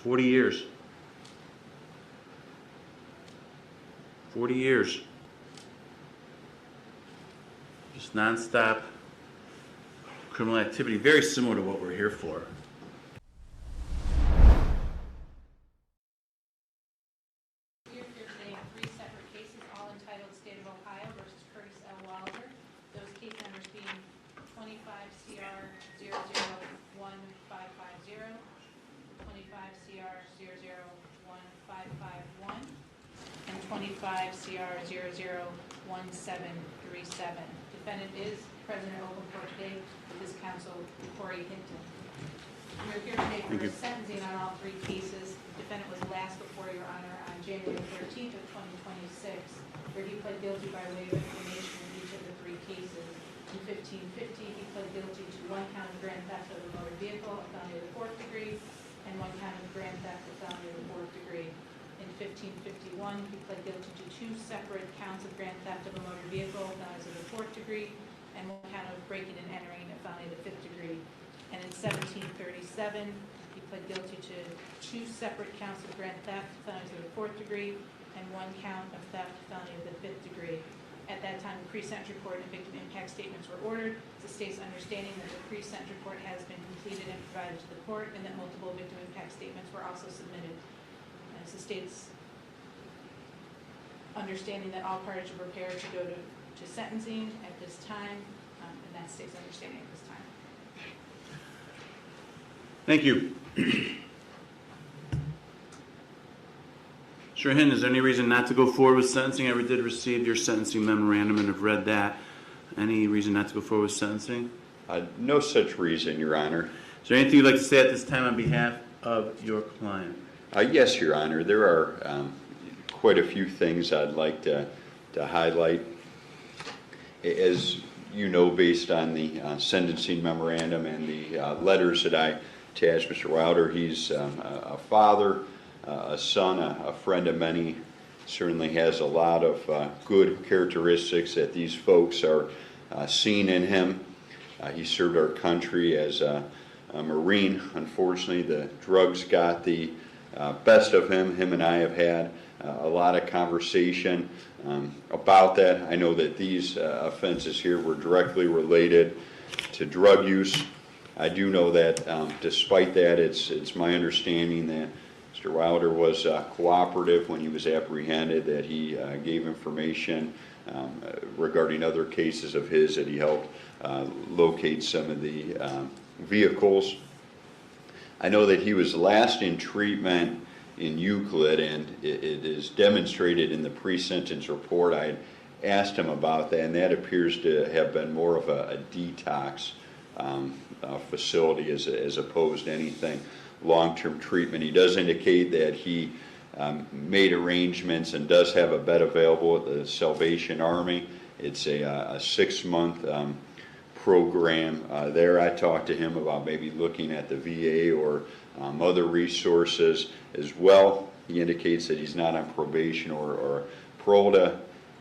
40 years. 40 years. Just nonstop criminal activity, very similar to what we're here for. Here today in 3 separate cases, all entitled State of Ohio versus Curtis L. Wilder. Those case numbers being 25 CR 001550, 25 CR 001551, and 25 CR 001737. Defendant is present in open court today with his counsel, Corey Hinton. We are here today for sentencing on all 3 cases. The defendant was last before Your Honor on January 13th of 2026, where he pled guilty by way of information in each of the 3 cases. In 1550, he pled guilty to 1 count of grand theft of a motor vehicle, a felony of the 4th degree, and 1 count of grand theft, a felony of the 4th degree. In 1551, he pled guilty to 2 separate counts of grand theft of a motor vehicle, felonies of the 4th degree, and 1 count of breaking and entering, a felony of the 5th degree. And in 1737, he pled guilty to 2 separate counts of grand theft, felonies of the 4th degree, and 1 count of theft, felony of the 5th degree. At that time, the pre-sentence report and victim impact statements were ordered. It's the state's understanding that the pre-sentence report has been completed and provided to the court, and that multiple victim impact statements were also submitted. And it's the state's understanding that all parties are prepared to go to sentencing at this time, and that's the state's understanding at this time. Thank you. Mr. Hinton, is there any reason not to go forward with sentencing? I did receive your sentencing memorandum and have read that. Any reason not to go forward with sentencing? No such reason, Your Honor. Is there anything you'd like to say at this time on behalf of your client? Yes, Your Honor. There are quite a few things I'd like to highlight. As you know, based on the sentencing memorandum and the letters that I attached, Mr. Wilder, he's a father, a son, a friend of many. Certainly has a lot of good characteristics that these folks are seeing in him. He served our country as a Marine. Unfortunately, the drugs got the best of him. Him and I have had a lot of conversation about that. I know that these offenses here were directly related to drug use. I do know that despite that, it's my understanding that Mr. Wilder was cooperative when he was apprehended, that he gave information regarding other cases of his, that he helped locate some of the vehicles. I know that he was last in treatment in Euclid, and it is demonstrated in the pre-sentence report. I had asked him about that, and that appears to have been more of a detox facility as opposed to anything long-term treatment. He does indicate that he made arrangements and does have a bed available at the Salvation Army. It's a 6-month program there. I talked to him about maybe looking at the VA or other resources as well. He indicates that he's not on probation or parole to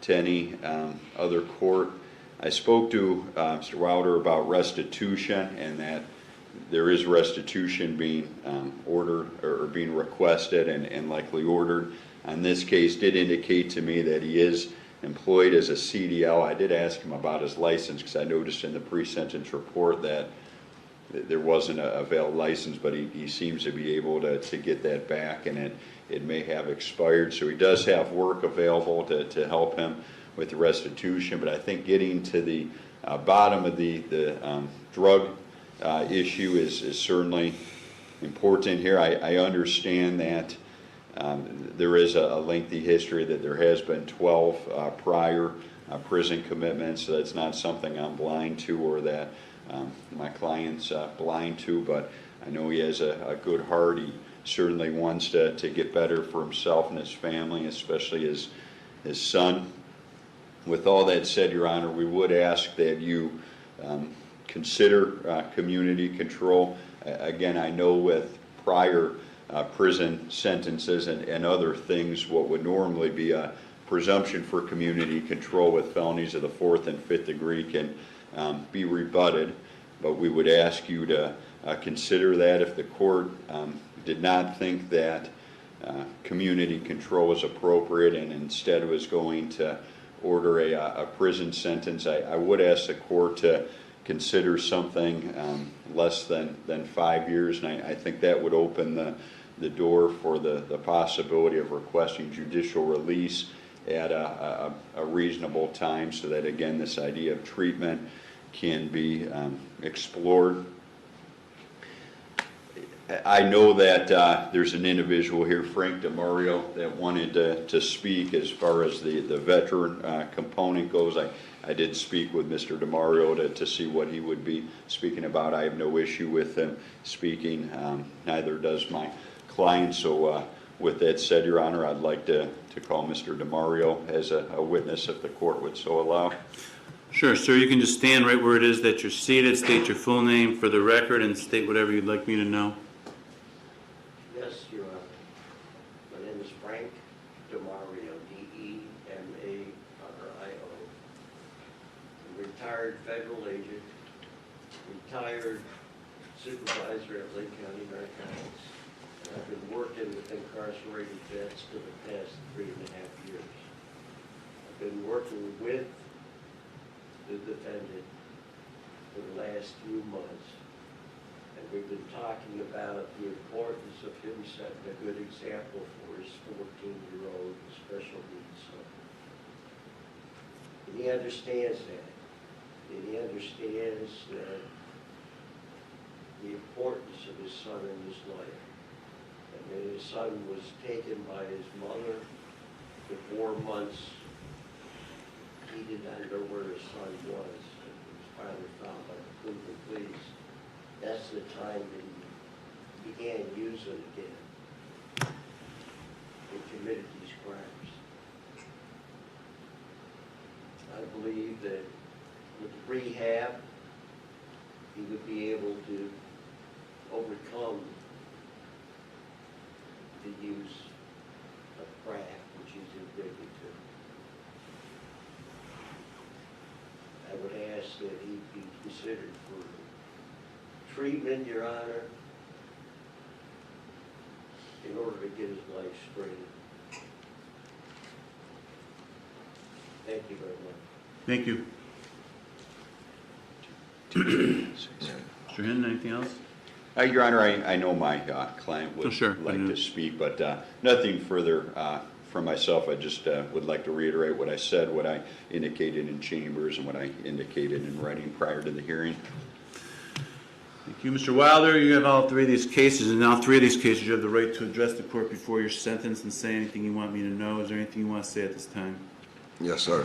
any other court. I spoke to Mr. Wilder about restitution, and that there is restitution being ordered or being requested and likely ordered. In this case, did indicate to me that he is employed as a CDL. I did ask him about his license because I noticed in the pre-sentence report that there wasn't a valid license, but he seems to be able to get that back, and it may have expired. So he does have work available to help him with the restitution. But I think getting to the bottom of the drug issue is certainly important here. I understand that there is a lengthy history, that there has been 12 prior prison commitments, so that's not something I'm blind to or that my client's blind to, but I know he has a good heart. He certainly wants to get better for himself and his family, especially his son. With all that said, Your Honor, we would ask that you consider community control. Again, I know with prior prison sentences and other things, what would normally be a presumption for community control with felonies of the 4th and 5th degree can be rebutted. But we would ask you to consider that if the court did not think that community control was appropriate and instead was going to order a prison sentence, I would ask the court to consider something less than 5 years, and I think that would open the door for the possibility of requesting judicial release at a reasonable time, so that again this idea of treatment can be explored. I know that there's an individual here, Frank DeMario, that wanted to speak as far as the veteran component goes. I did speak with Mr. DeMario to see what he would be speaking about. I have no issue with him speaking, neither does my client. So with that said, Your Honor, I'd like to call Mr. DeMario as a witness if the court would so allow. Sure, sir. You can just stand right where it is that you're seated, state your full name for the record, and state whatever you'd like me to know. Yes, Your Honor. My name is Frank DeMario, D-E-M-A-R-I-O. I'm a retired federal agent, retired supervisor at Lake County Narcotics. And I've been working with incarcerated vets for the past 3.5 years. I've been working with the defendant for the last few months. And we've been talking about the importance of him setting a good example for his 14-year-old special needs son. And he understands that. And he understands that the importance of his son in his life. And when his son was taken by his mother for 4 months, he did not know where his son was. And he was finally found by the Cleveland police. That's the time that he began using again and committed these crimes. I believe that with rehab, he would be able to overcome the use of crack, which he's addicted to. I would ask that he be considered for treatment, Your Honor, in order to get his life straight. Thank you very much. Thank you. Mr. Hinton, anything else? Your Honor, I know my client would Sure, like to speak, but nothing further from myself. I just would like to reiterate what I said, what I indicated in chambers, and what I indicated in writing prior to the hearing. Thank you. Mr. Wilder, you have all 3 of these cases, and in all 3 of these cases you have the right to address the court before your sentence and say anything you want me to know. Is there anything you want to say at this time? Yes, sir.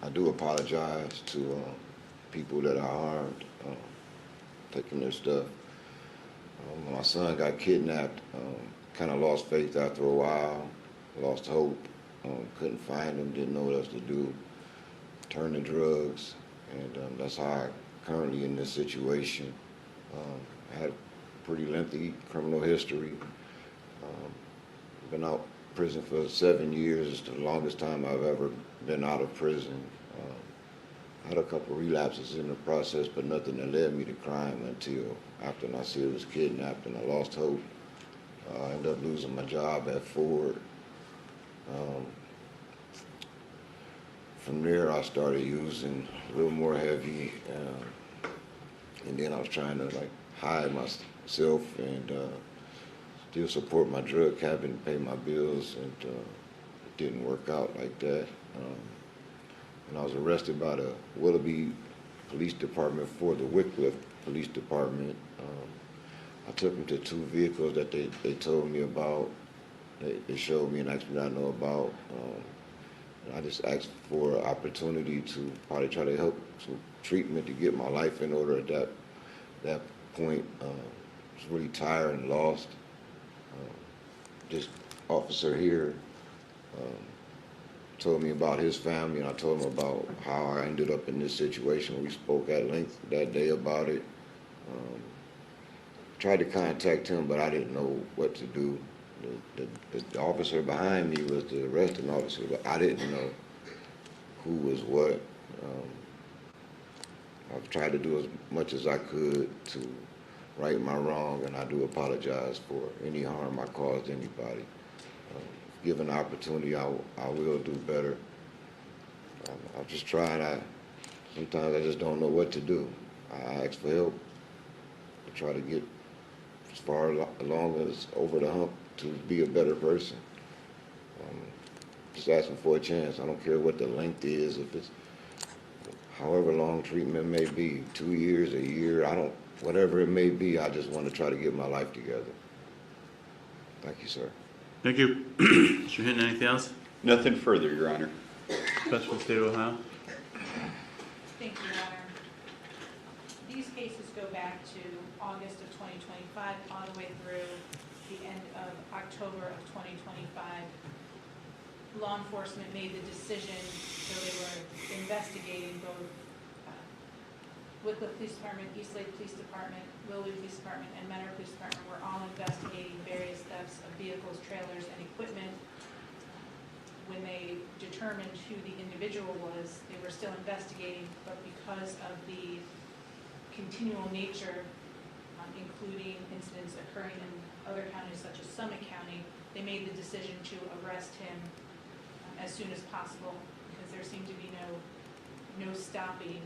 I do apologize to people that I harmed, taking their stuff. My son got kidnapped, kind of lost faith after a while, lost hope, couldn't find him, didn't know what else to do, turned to drugs, and that's how I currently in this situation. I had a pretty lengthy criminal history. Been out of prison for 7 years. It's the longest time I've ever been out of prison. I had a couple of relapses in the process, but nothing that led me to crime until after Nasir was kidnapped and I lost hope. I ended up losing my job at Ford. From there, I started using a little more heavy, and then I was trying to hide myself and still support my drug cabinet and pay my bills, and it didn't work out like that. And I was arrested by the Willoughby Police Department for the Wycliffe Police Department. I took them to 2 vehicles that they told me about. They showed me and asked me what I know about. And I just asked for an opportunity to probably try to help some treatment to get my life in order at that point. I was really tired and lost. This officer here told me about his family, and I told him about how I ended up in this situation. We spoke at length that day about it. Tried to contact him, but I didn't know what to do. The officer behind me was the arresting officer, but I didn't know who was what. I've tried to do as much as I could to right my wrong, and I do apologize for any harm I caused anybody. Given the opportunity, I will do better. I'm just trying. Sometimes I just don't know what to do. I ask for help to try to get as far along as over the hump to be a better person. Just asking for a chance. I don't care what the length is, if it's however long treatment may be, 2 years, a year, whatever it may be, I just want to try to get my life together. Thank you, sir. Thank you. Mr. Hinton, anything else? Nothing further, Your Honor. Special for the State of Ohio? Thank you, Your Honor. These cases go back to August of 2025 all the way through the end of October of 2025. Law enforcement made the decision, so they were investigating both Wickliffe Police Department, Eastlake Police Department, Willoughby Police Department, and Mentor Police Department were all investigating various thefts of vehicles, trailers, and equipment. When they determined who the individual was, they were still investigating, but because of the continual nature, including incidents occurring in other counties such as Summit County, they made the decision to arrest him as soon as possible, because there seemed to be no stopping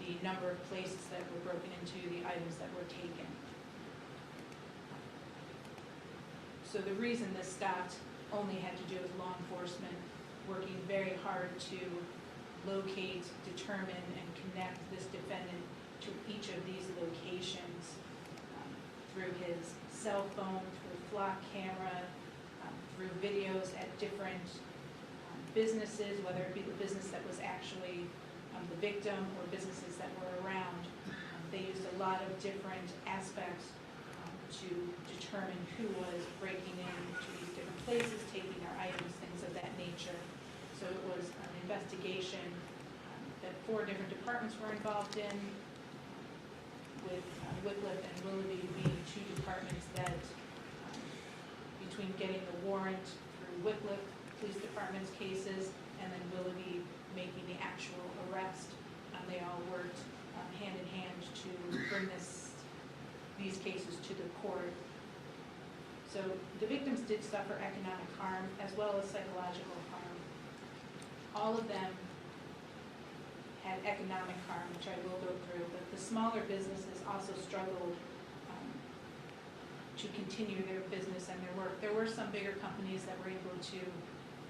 the number of places that were broken into, the items that were taken. So the reason this stopped only had to do with law enforcement working very hard to locate, determine, and connect this defendant to each of these locations through his cell phone, through flock camera, through videos at different businesses, whether it be the business that was actually the victim or businesses that were around. They used a lot of different aspects to determine who was breaking into these different places, taking their items, things of that nature. So it was an investigation that 4 different departments were involved in, with Wickliffe and Willoughby being 2 departments that, between getting the warrant through Wickliffe Police Department's cases and then Willoughby making the actual arrest, they all worked hand in hand to bring these cases to the court. So the victims did suffer economic harm as well as psychological harm. All of them had economic harm, which I will go through, but the smaller businesses also struggled to continue their business and their work. There were some bigger companies that were able to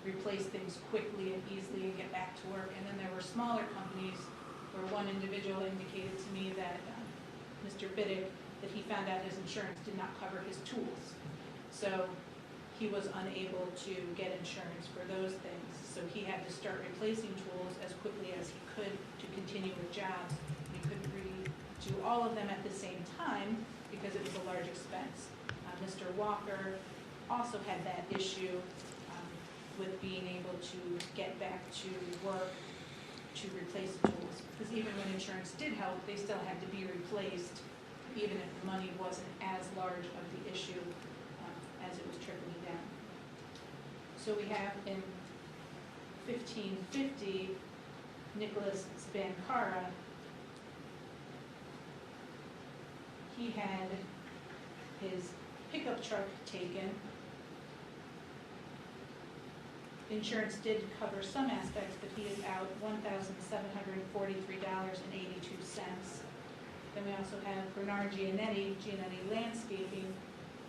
replace things quickly and easily and get back to work, and then there were smaller companies where one individual indicated to me that Mr. Biddick, that he found out his insurance did not cover his tools. So he was unable to get insurance for those things. So he had to start replacing tools as quickly as he could to continue with jobs. We couldn't really do all of them at the same time because it was a large expense. Mr. Walker also had that issue with being able to get back to work to replace the tools. Because even when insurance did help, they still had to be replaced, even if the money wasn't as large of the issue as it was trickling down. So we have in 1550, Nicholas Spancara, he had his pickup truck taken. Insurance did cover some aspects, but he is out $1,743.82. Then we also have Bernard Giannetti Landscaping.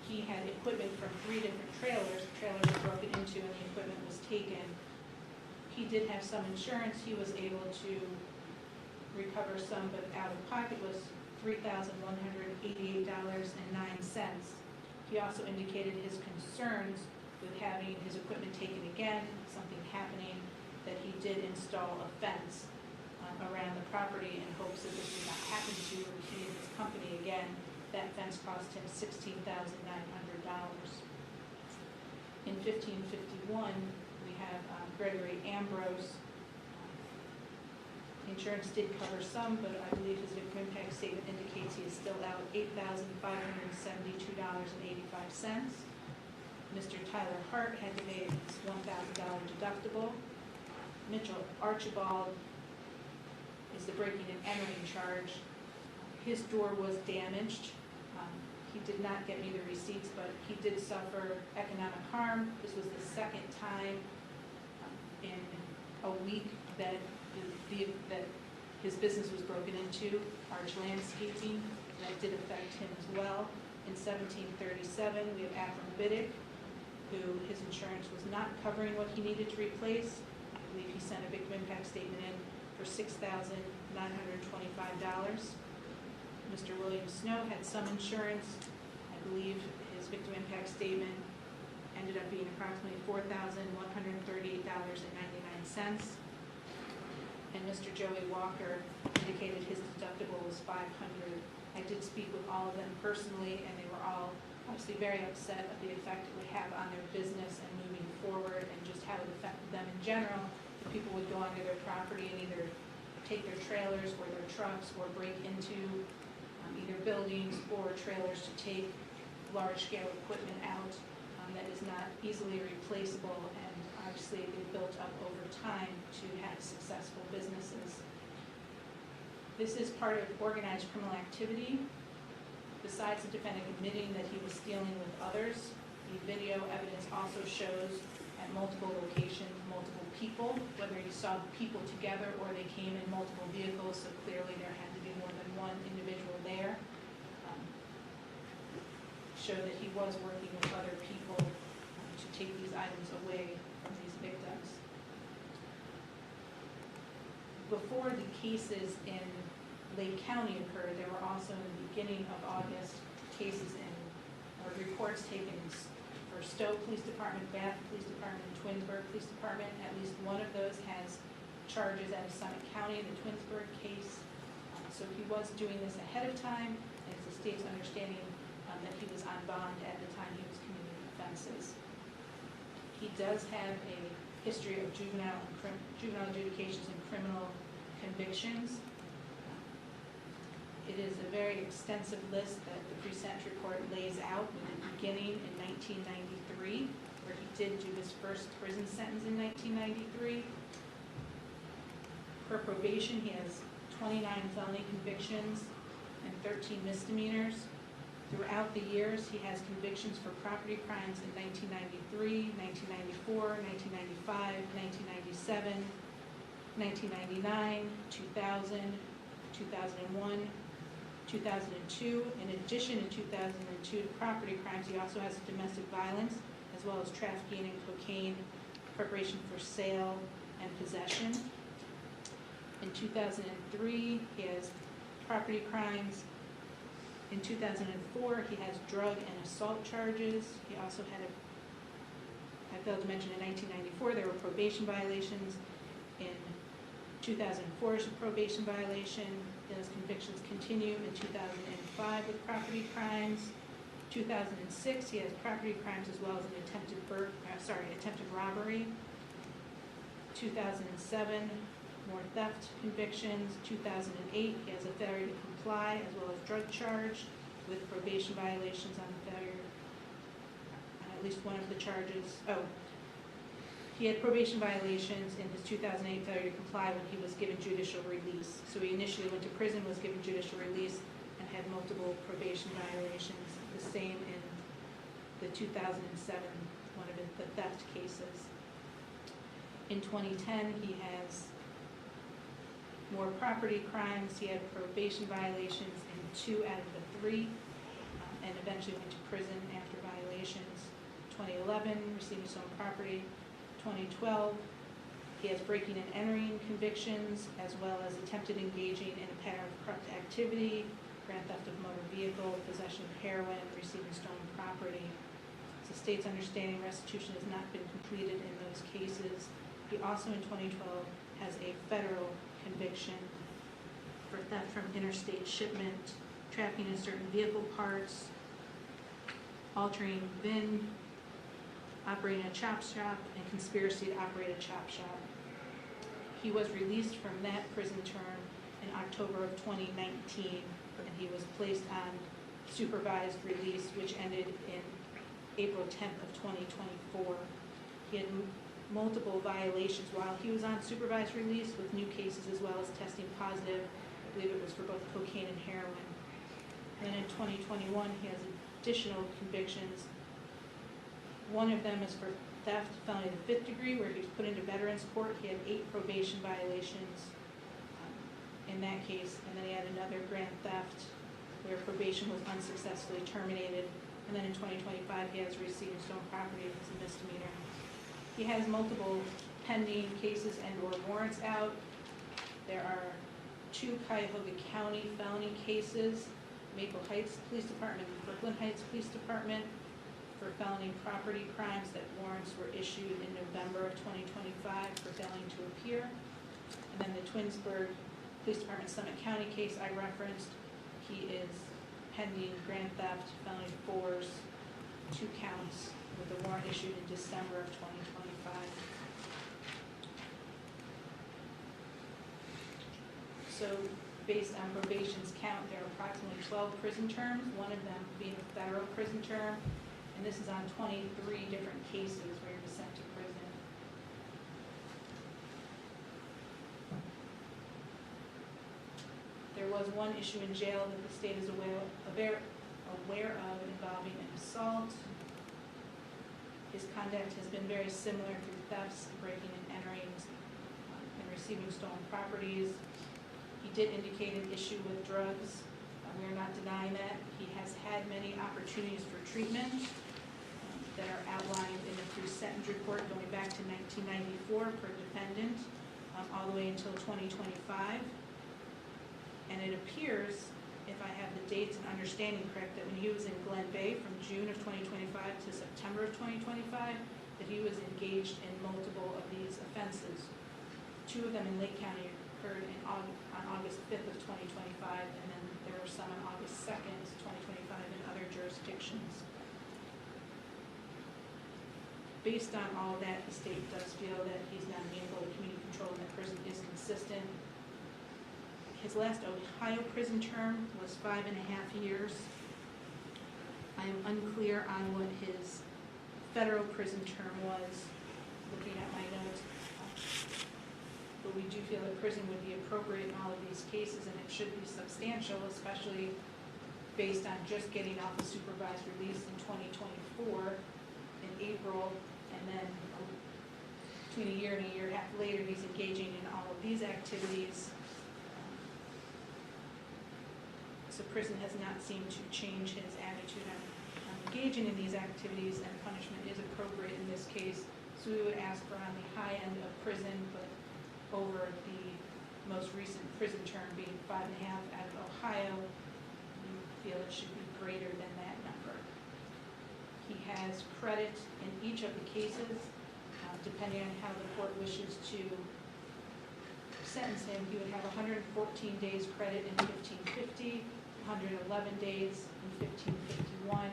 He had equipment from 3 different trailers. The trailers were broken into and the equipment was taken. He did have some insurance. He was able to recover some, but out of pocket was $3,188.09. He also indicated his concerns with having his equipment taken again, something happening, that he did install a fence around the property in hopes that this would not happen to he and his company again. That fence cost him $16,900. In 1551, we have Gregory Ambrose. Insurance did cover some, but I believe his victim impact statement indicates he is still out $8,572.85. Mr. Tyler Hart had to pay his $1,000 deductible. Mitchell Archibald is the breaking and entering charge. His door was damaged. He did not get me the receipts, but he did suffer economic harm. This was the second time in a week that that his business was broken into, Arch Landscaping. That did affect him as well. In 1737, we have Akram Biddick, who his insurance was not covering what he needed to replace. I believe he sent a victim impact statement in for $6,925. Mr. William Snow had some insurance. I believe his victim impact statement ended up being approximately $4,138.99. And Mr. Joey Walker indicated his deductible was $500. I did speak with all of them personally, and they were all obviously very upset at the effect it would have on their business and moving forward, and just how it affected them in general. The people would go onto their property and either take their trailers or their trucks or break into either buildings or trailers to take large-scale equipment out that is not easily replaceable, and obviously they built up over time to have successful businesses. This is part of organized criminal activity. Besides the defendant admitting that he was stealing with others, the video evidence also shows at multiple locations, multiple people, whether you saw people together or they came in multiple vehicles, so clearly there had to be more than one individual there. Show that he was working with other people to take these items away from these victims. Before the cases in Lake County occurred, there were also in the beginning of August cases or reports taken for Stowe Police Department, Bath Police Department, and Twinsburg Police Department. At least one of those has charges out of Summit County in the Twinsburg case. So he was doing this ahead of time, and it's the state's understanding that he was on bond at the time he was committing offenses. He does have a history of juvenile adjudications and criminal convictions. It is a very extensive list that the pre-sentence report lays out, with it beginning in 1993, where he did do his first prison sentence in 1993. For probation, he has 29 felony convictions and 13 misdemeanors. Throughout the years, he has convictions for property crimes in 1993, 1994, 1995, 1997, 1999, 2000, 2001, 2002. In addition, in 2002 to property crimes, he also has domestic violence, as well as trafficking in cocaine, preparation for sale, and possession. In 2003, he has property crimes. In 2004, he has drug and assault charges. He also had I failed to mention, in 1994, there were probation violations. In 2004, is a probation violation. Those convictions continue in 2005 with property crimes. 2006, he has property crimes as well as an attempted robbery. 2007, more theft convictions. 2008, he has a failure to comply as well as drug charge with probation violations on failure on at least one of the charges. He had probation violations in his 2008 failure to comply when he was given judicial release. So he initially went to prison, was given judicial release, and had multiple probation violations. The same in the 2007, one of the theft cases. In 2010, he has more property crimes. He had probation violations in 2 out of the 3, and eventually went to prison after violations. 2011, receiving stolen property. 2012, he has breaking and entering convictions, as well as attempted engaging in a pattern of corrupt activity, grand theft of motor vehicle, possession of heroin, receiving stolen property. It's the state's understanding restitution has not been completed in those cases. He also in 2012 has a federal conviction for theft from interstate shipment, trafficking in certain vehicle parts, altering VIN, operating a chop shop, and conspiracy to operate a chop shop. He was released from that prison term in October of 2019, and he was placed on supervised release, which ended in April 10th of 2024. He had multiple violations while he was on supervised release, with new cases as well as testing positive. I believe it was for both cocaine and heroin. And then in 2021, he has additional convictions. One of them is for theft, felony of the 5th degree, where he was put into veterans court. He had 8 probation violations in that case, and then he had another grand theft where probation was unsuccessfully terminated, and then in 2025 he has receiving stolen property as a misdemeanor. He has multiple pending cases and or warrants out. There are 2 Cuyahoga County felony cases, Maple Heights Police Department and Brooklyn Heights Police Department, for felony property crimes that warrants were issued in November of 2025 for failing to appear. And then the Twinsburg Police Department Summit County case I referenced, he is pending grand theft, felony 4s, 2 counts, with the warrant issued in December of 2025. So based on probation's count, there are approximately 12 prison terms, one of them being a federal prison term, and this is on 23 different cases where he was sent to prison. There was one issue in jail that the state is aware of involving an assault. His conduct has been very similar through thefts, breaking and entering, and receiving stolen properties. He did indicate an issue with drugs. We are not denying that. He has had many opportunities for treatment that are outlined in the pre-sentence report going back to 1994 per defendant, all the way until 2025. And it appears, if I have the dates and understanding correct, that when he was in Glen Bay from June of 2025 to September of 2025, that he was engaged in multiple of these offenses. 2 of them in Lake County occurred on August 5th of 2025, and then there were some on August 2nd, 2025 in other jurisdictions. Based on all that, the state does feel that he's not amenable to community control and that prison is consistent. His last Ohio prison term was 5.5 years. I am unclear on what his federal prison term was, looking at my notes. But we do feel that prison would be appropriate in all of these cases, and it should be substantial, especially based on just getting off the supervised release in 2024 in April, and then between a year and a half later, he's engaging in all of these activities. So prison has not seemed to change his attitude on engaging in these activities, and punishment is appropriate in this case. So we would ask for on the high end of prison, but over the most recent prison term being 5.5 out of Ohio, we feel it should be greater than that number. He has credit in each of the cases, depending on how the court wishes to sentence him. He would have 114 days credit in 1550, 111 days in 1551,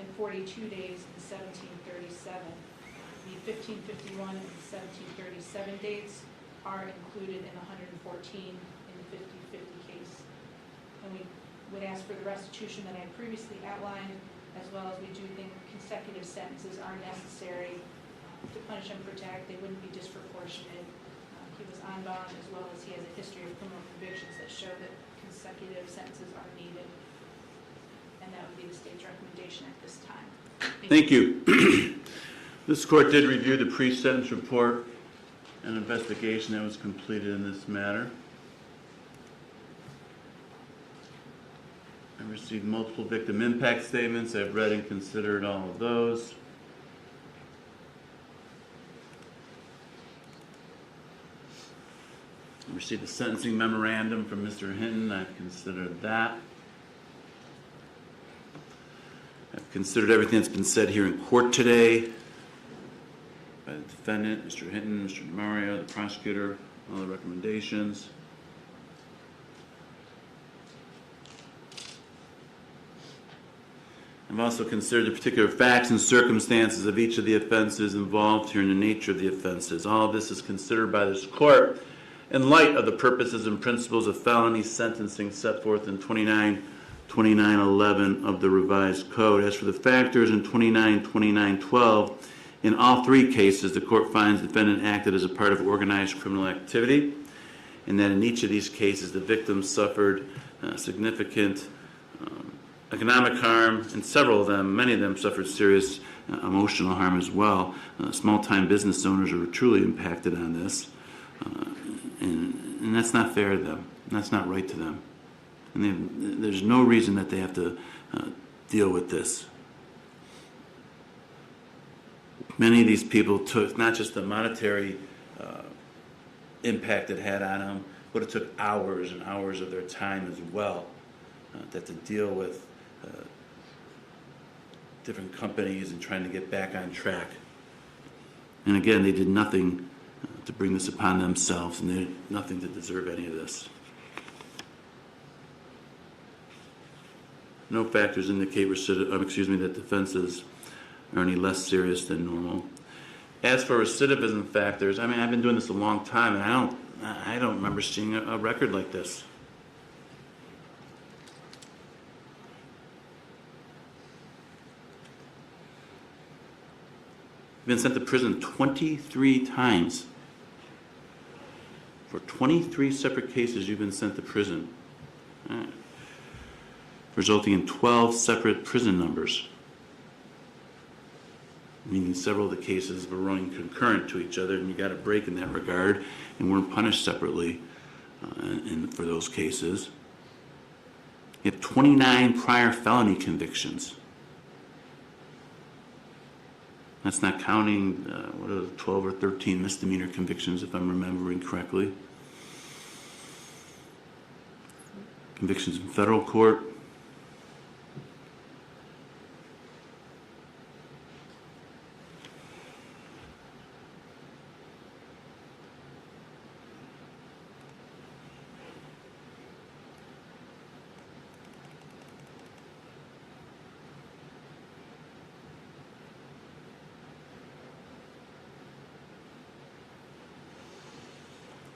and 42 days in 1737. The 1551 and 1737 dates are included in the 114 in the 50-50 case. And we would ask for the restitution that I previously outlined, as well as we do think consecutive sentences are necessary to punish and protect. They wouldn't be disproportionate. He was on bond, as well as he has a history of criminal convictions that show that consecutive sentences are needed. And that would be the state's recommendation at this time. Thank you. This court did review the pre-sentence report and investigation that was completed in this matter. I received multiple victim impact statements. I've read and considered all of those. I received a sentencing memorandum from Mr. Hinton. I've considered that. I've considered everything that's been said here in court today by the defendant, Mr. Hinton, Mr. Mario, the prosecutor, all the recommendations. I've also considered the particular facts and circumstances of each of the offenses involved here and the nature of the offenses. All of this is considered by this court in light of the purposes and principles of felony sentencing set forth in 2911 of the revised code. As for the factors in 2912, in all 3 cases, the court finds the defendant acted as a part of organized criminal activity, and that in each of these cases, the victim suffered significant economic harm, and several of them, many of them suffered serious emotional harm as well. Small-time business owners are truly impacted on this, and that's not fair to them. That's not right to them. And there's no reason that they have to deal with this. Many of these people took not just the monetary impact it had on them, but it took hours and hours of their time as well that to deal with different companies and trying to get back on track. And again, they did nothing to bring this upon themselves, and they did nothing to deserve any of this. No factors indicate that offenses are any less serious than normal. As for recidivism factors, I mean, I've been doing this a long time, and I don't remember seeing a record like this. Been sent to prison 23 times. For 23 separate cases, you've been sent to prison, resulting in 12 separate prison numbers, meaning several of the cases were running concurrent to each other, and you got a break in that regard, and weren't punished separately for those cases. You have 29 prior felony convictions. That's not counting, 12 or 13 misdemeanor convictions, if I'm remembering correctly. Convictions in federal court.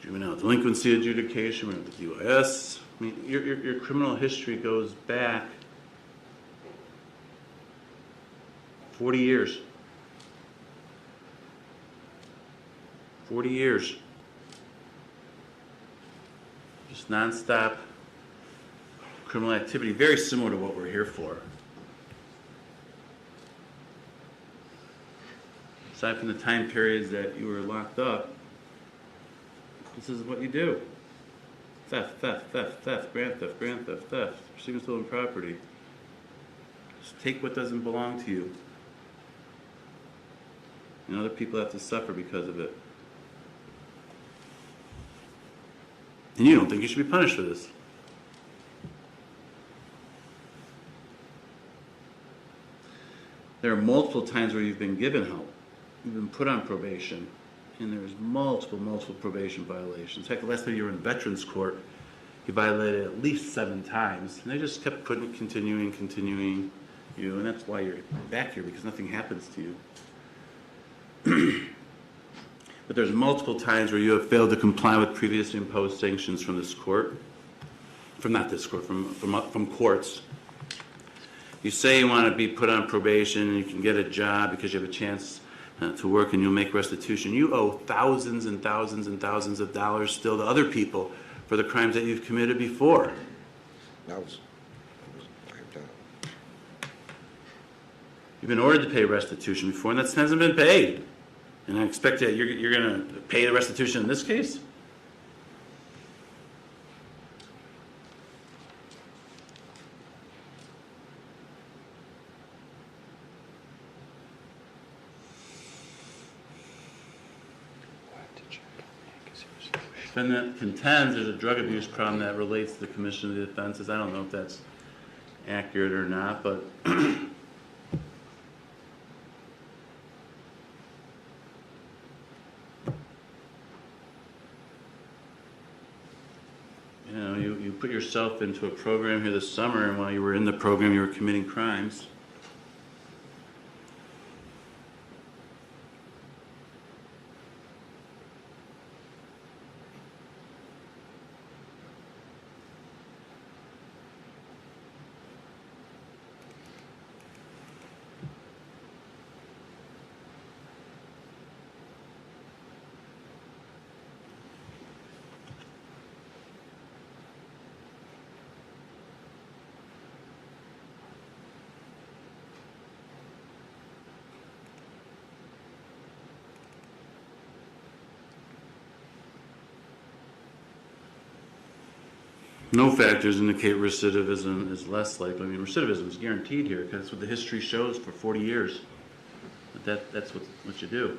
Juvenile delinquency adjudication, we have the UIS. I mean, your criminal history goes back 40 years. 40 years. Just nonstop criminal activity, very similar to what we're here for. Aside from the time periods that you were locked up, this is what you do. Theft, grand theft, receiving stolen property. Just take what doesn't belong to you. And other people have to suffer because of it. And you don't think you should be punished for this. There are multiple times where you've been given help. You've been put on probation. And there's multiple probation violations. Heck, the last time you were in Veterans Court, you violated at least 7 times. And they just kept continuing you. And that's why you're back here, because nothing happens to you. But there's multiple times where you have failed to comply with previously imposed sanctions from this court. From courts. You say you want to be put on probation and you can get a job because you have a chance to work and you'll make restitution. You owe thousands and thousands and thousands of dollars still to other people for the crimes that you've committed before. I was wiped out. You've been ordered to pay restitution before, and that hasn't been paid. And I expect that you're going to pay the restitution in this case? Defendant contends there's a drug abuse problem that relates to the commission of the offenses. I don't know if that's accurate or not, but you put yourself into a program here this summer, and while you were in the program, you were committing crimes. No factors indicate recidivism is less likely. I mean, recidivism is guaranteed here because that's what the history shows for 40 years. But that's what you do.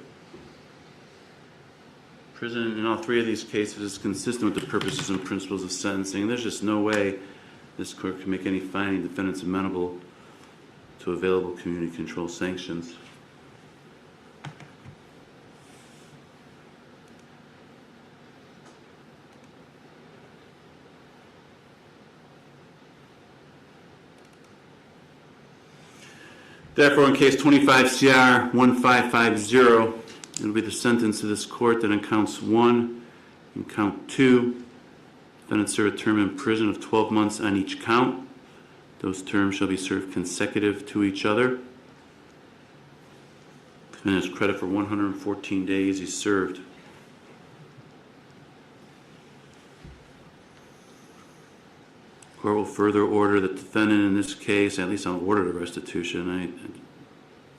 Prison in all three of these cases is consistent with the purposes and principles of sentencing. There's just no way this court can make any finding defendants amenable to available community control sanctions. Therefore, in case 25 CR 1550, it will be the sentence of this court that on counts 1 and count 2, defendants serve a term in prison of 12 months on each count. Those terms shall be served consecutive to each other. Defendant has credit for 114 days he served. Court will further order that the defendant in this case, at least I'll order the restitution. I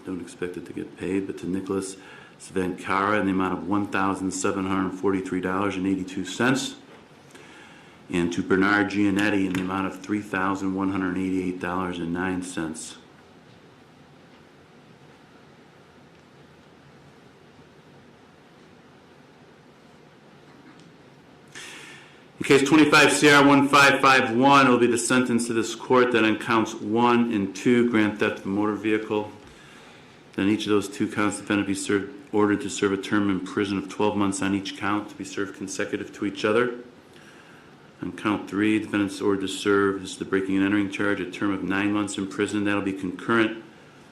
don't expect it to get paid, but to Nicholas Svencara in the amount of $1,743.82, and to Bernard Giannetti in the amount of $3,188.09. In case 25 CR 1551, it will be the sentence of this court that on counts 1 and 2, grand theft of a motor vehicle. Then each of those two counts, the defendant be ordered to serve a term in prison of 12 months on each count to be served consecutive to each other. On count 3, the defendant is ordered to serve, this is the breaking and entering charge, a term of 9 months in prison. That will be concurrent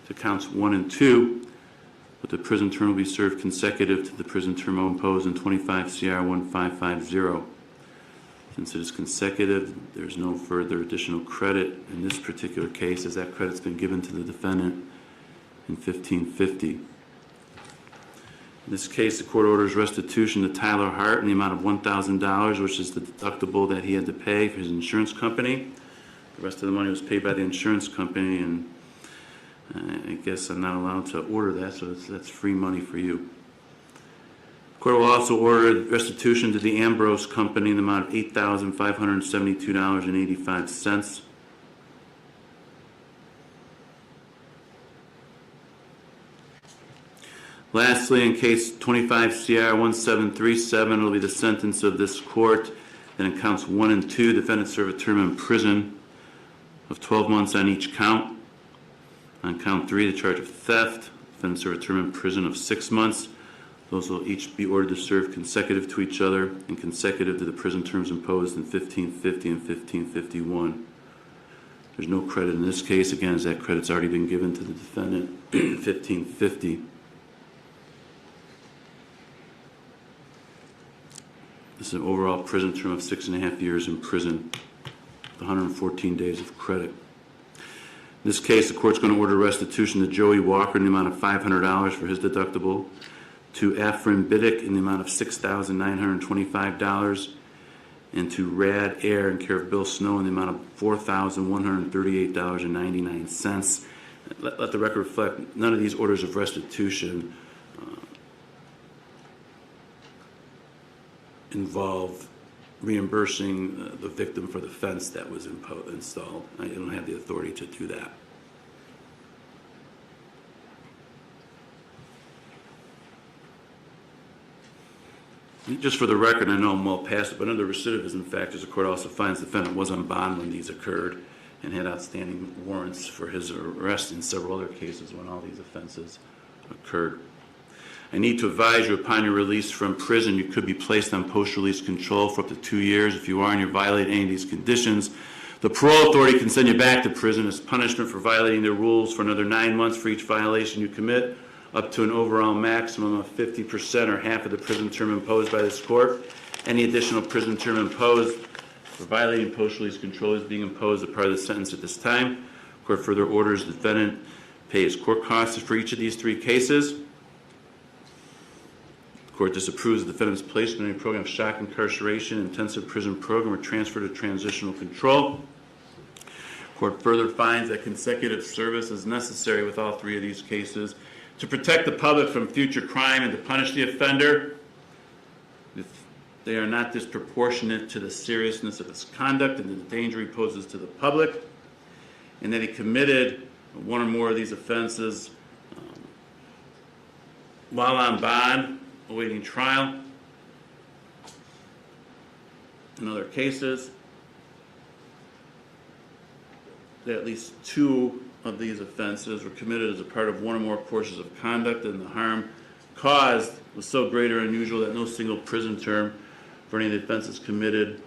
to counts 1 and 2, but the prison term will be served consecutive to the prison term imposed in 25 CR 1550. Since it is consecutive, there's no further additional credit in this particular case, as that credit's been given to the defendant in 1550. In this case, the court orders restitution to Tyler Hart in the amount of $1,000, which is the deductible that he had to pay for his insurance company. The rest of the money was paid by the insurance company, and I guess I'm not allowed to order that, so that's free money for you. The court will also order restitution to the Ambrose Company in the amount of $8,572.85. Lastly, in case 25 CR 1737, it will be the sentence of this court that in counts 1 and 2, defendants serve a term in prison of 12 months on each count. On count 3, the charge of theft, defendants serve a term in prison of 6 months. Those will each be ordered to serve consecutive to each other and consecutive to the prison terms imposed in 1550 and 1551. There's no credit in this case, again, as that credit's already been given to the defendant in 1550. This is an overall prison term of 6.5 years in prison, 114 days of credit. In this case, the court's going to order restitution to Joey Walker in the amount of $500 for his deductible, to Afrin Biddick in the amount of $6,925, and to Rad Air in care of Bill Snow in the amount of $4,138.99. Let the record reflect, none of these orders of restitution involve reimbursing the victim for the fence that was installed. I don't have the authority to do that. Just for the record, I know I'm well past it, but under recidivism factors, the court also finds the defendant was on bond when these occurred and had outstanding warrants for his arrest in several other cases when all these offenses occurred. I need to advise you, upon your release from prison, you could be placed on post-release control for up to 2 years. If you are and you violate any of these conditions, the parole authority can send you back to prison as punishment for violating their rules for another 9 months for each violation you commit, up to an overall maximum of 50% or half of the prison term imposed by this court. Any additional prison term imposed for violating post-release control is being imposed as part of the sentence at this time. Court further orders the defendant pay his court costs for each of these 3 cases. The court disapproves the defendant's placement in a program of shock incarceration, intensive prison program, or transfer to transitional control. Court further finds that consecutive service is necessary with all 3 of these cases to protect the public from future crime and to punish the offender. If they are not disproportionate to the seriousness of his conduct and the danger he poses to the public, and that he committed one or more of these offenses while on bond, awaiting trial. In other cases, that at least 2 of these offenses were committed as a part of one or more courses of conduct, and the harm caused was so great or unusual that no single prison term for any of the offenses committed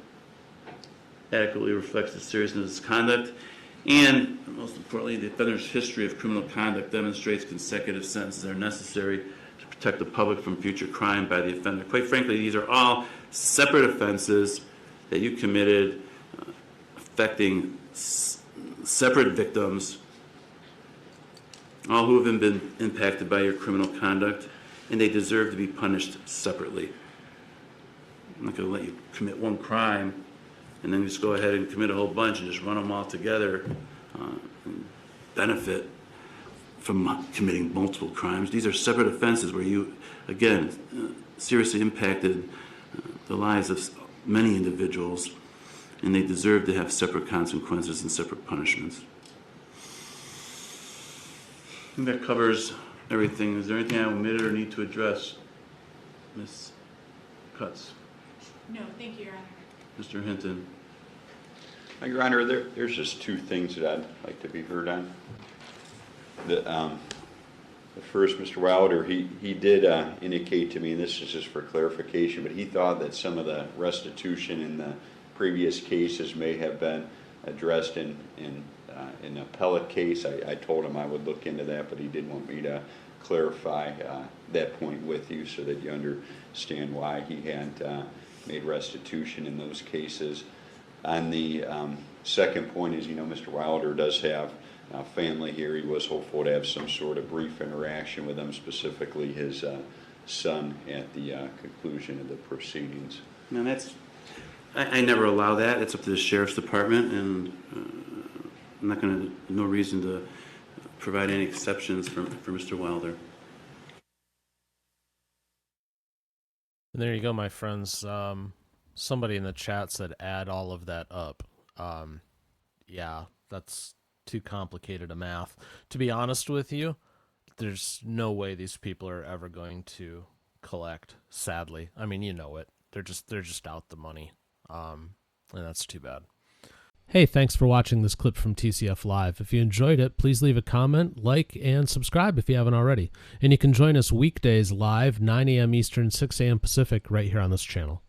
adequately reflects the seriousness of his conduct. And most importantly, the offender's history of criminal conduct demonstrates consecutive sentences are necessary to protect the public from future crime by the offender. Quite frankly, these are all separate offenses that you committed affecting separate victims, all who have been impacted by your criminal conduct, and they deserve to be punished separately. I'm not going to let you commit one crime and then just go ahead and commit a whole bunch and just run them all together and benefit from committing multiple crimes. These are separate offenses where you, again, seriously impacted the lives of many individuals, and they deserve to have separate consequences and separate punishments. I think that covers everything. Is there anything I omitted or need to address, Ms. Cutts? No, thank you, Your Honor. Mr. Hinton? Your Honor, there's just 2 things that I'd like to be heard on. The first, Mr. Wilder, he did indicate to me, and this is just for clarification, but he thought that some of the restitution in the previous cases may have been addressed in an appellate case. I told him I would look into that, but he did want me to clarify that point with you so that you understand why he hadn't made restitution in those cases. On the second point is, Mr. Wilder does have family here. He was hopeful to have some sort of brief interaction with them, specifically his son, at the conclusion of the proceedings. No, I never allow that. It's up to the Sheriff's Department, and I'm not going to, no reason to provide any exceptions for Mr. Wilder. And there you go, my friends. Somebody in the chat said add all of that up. Yeah, that's too complicated a math. To be honest with you, there's no way these people are ever going to collect, sadly. I mean, you know it. They're just out the money. And that's too bad. Hey, thanks for watching this clip from TCF Live. If you enjoyed it, please leave a comment, like, and subscribe if you haven't already. And you can join us weekdays live, 9 a.m. Eastern, 6 a.m. Pacific, right here on this channel.